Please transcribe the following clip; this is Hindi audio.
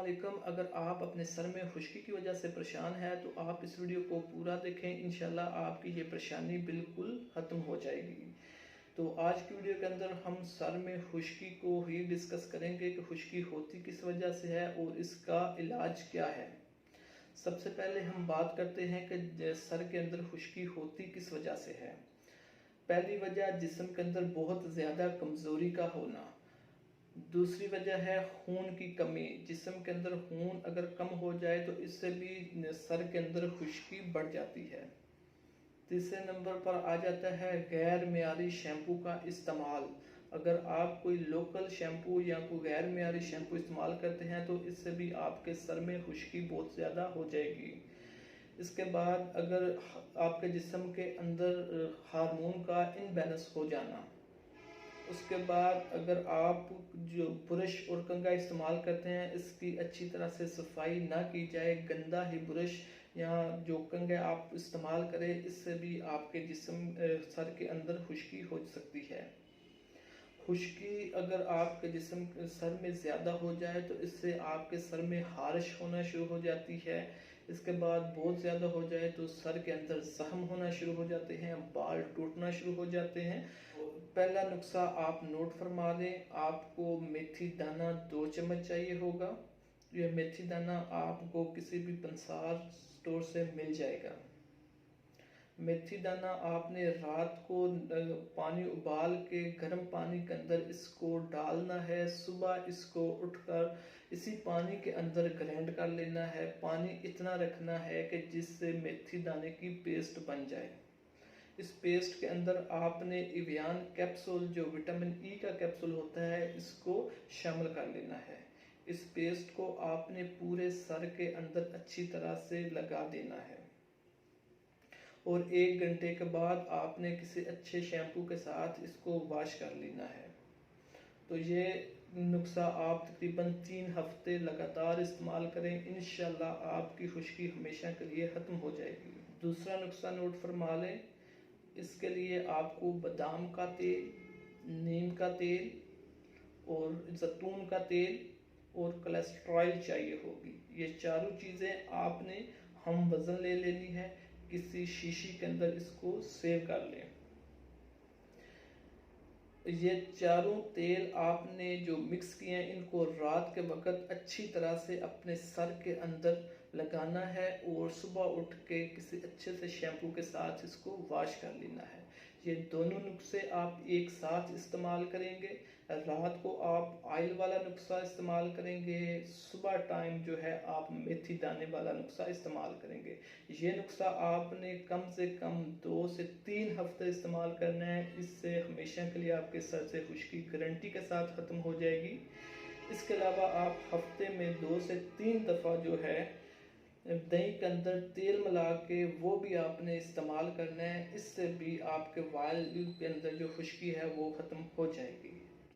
अस्सलामुअलैकुम। अगर आप अपने सर में खुश्की की वजह से परेशान हैं तो आप इस वीडियो को पूरा देखें, इंशाल्लाह आपकी ये परेशानी बिल्कुल ख़त्म हो जाएगी। तो आज की वीडियो के अंदर हम सर में खुश्की को ही डिस्कस करेंगे कि खुश्की होती किस वजह से है और इसका इलाज क्या है। सबसे पहले हम बात करते हैं कि सर के अंदर खुश्की होती किस वजह से है। पहली वजह जिस्म के अंदर बहुत ज़्यादा कमज़ोरी का होना। दूसरी वजह है खून की कमी। जिस्म के अंदर खून अगर कम हो जाए तो इससे भी सर के अंदर खुश्की बढ़ जाती है। तीसरे नंबर पर आ जाता है गैर मेयारी शैम्पू का इस्तेमाल। अगर आप कोई लोकल शैम्पू या कोई गैर मेयारी शैम्पू इस्तेमाल करते हैं तो इससे भी आपके सर में खुश्की बहुत ज़्यादा हो जाएगी। इसके बाद अगर आपके जिस्म के अंदर हार्मोन का इनबैलेंस हो जाना। उसके बाद अगर आप जो ब्रश और कंघा इस्तेमाल करते हैं इसकी अच्छी तरह से सफाई ना की जाए, गंदा ही ब्रश या जो कंघा आप इस्तेमाल करें, इससे भी आपके जिस्म सर के अंदर खुश्की हो सकती है। खुश्की अगर आपके जिस्म सर में ज़्यादा हो जाए तो इससे आपके सर में खारिश होना शुरू हो जाती है। इसके बाद बहुत ज़्यादा हो जाए तो सर के अंदर जख्म होना शुरू हो जाते हैं, बाल टूटना शुरू हो जाते हैं। पहला नुस्खा आप नोट फरमा लें। आपको मेथी दाना 2 चम्मच चाहिए होगा। यह मेथी दाना आपको किसी भी पंसार स्टोर से मिल जाएगा। मेथी दाना आपने रात को पानी उबाल के गर्म पानी के अंदर इसको डालना है। सुबह इसको उठकर इसी पानी के अंदर ग्राइंड कर लेना है। पानी इतना रखना है कि जिससे मेथी दाने की पेस्ट बन जाए। इस पेस्ट के अंदर आपने इवियान कैप्सूल, जो विटामिन ई का कैप्सूल होता है, इसको शामिल कर लेना है। इस पेस्ट को आपने पूरे सर के अंदर अच्छी तरह से लगा देना है और 1 घंटे के बाद आपने किसी अच्छे शैम्पू के साथ इसको वॉश कर लेना है। तो ये नुस्खा आप तकरीबन 3 हफ्ते लगातार इस्तेमाल करें, इंशाल्लाह आपकी खुश्की हमेशा के लिए ख़त्म हो जाएगी। दूसरा नुस्खा नोट फरमा लें। इसके लिए आपको बादाम का तेल, नीम का तेल और जैतून का तेल और कोलेस्ट्रॉल चाहिए होगी। ये चारों चीज़ें आपने हम वज़न ले लेनी है। किसी शीशी के अंदर इसको सेव कर लें। ये चारों तेल आपने जो मिक्स किए हैं इनको रात के वक्त अच्छी तरह से अपने सर के अंदर लगाना है और सुबह उठ के किसी अच्छे से शैम्पू के साथ इसको वॉश कर लेना है। ये दोनों नुस्खे आप एक साथ इस्तेमाल करेंगे। रात को आप ऑयल वाला नुस्खा इस्तेमाल करेंगे, सुबह टाइम जो है आप मेथी दाने वाला नुस्खा इस्तेमाल करेंगे। ये नुस्खा आपने कम से कम 2 से 3 हफ्ते इस्तेमाल करना है। इससे हमेशा के लिए आपके सर से खुश्की गारंटी के साथ ख़त्म हो जाएगी। इसके अलावा आप हफ्ते में 2 से 3 दफ़ा जो है दही के अंदर तेल मिला के वो भी आपने इस्तेमाल करना है। इससे भी आपके वाल के अंदर जो खुश्की है वो ख़त्म हो जाएगी।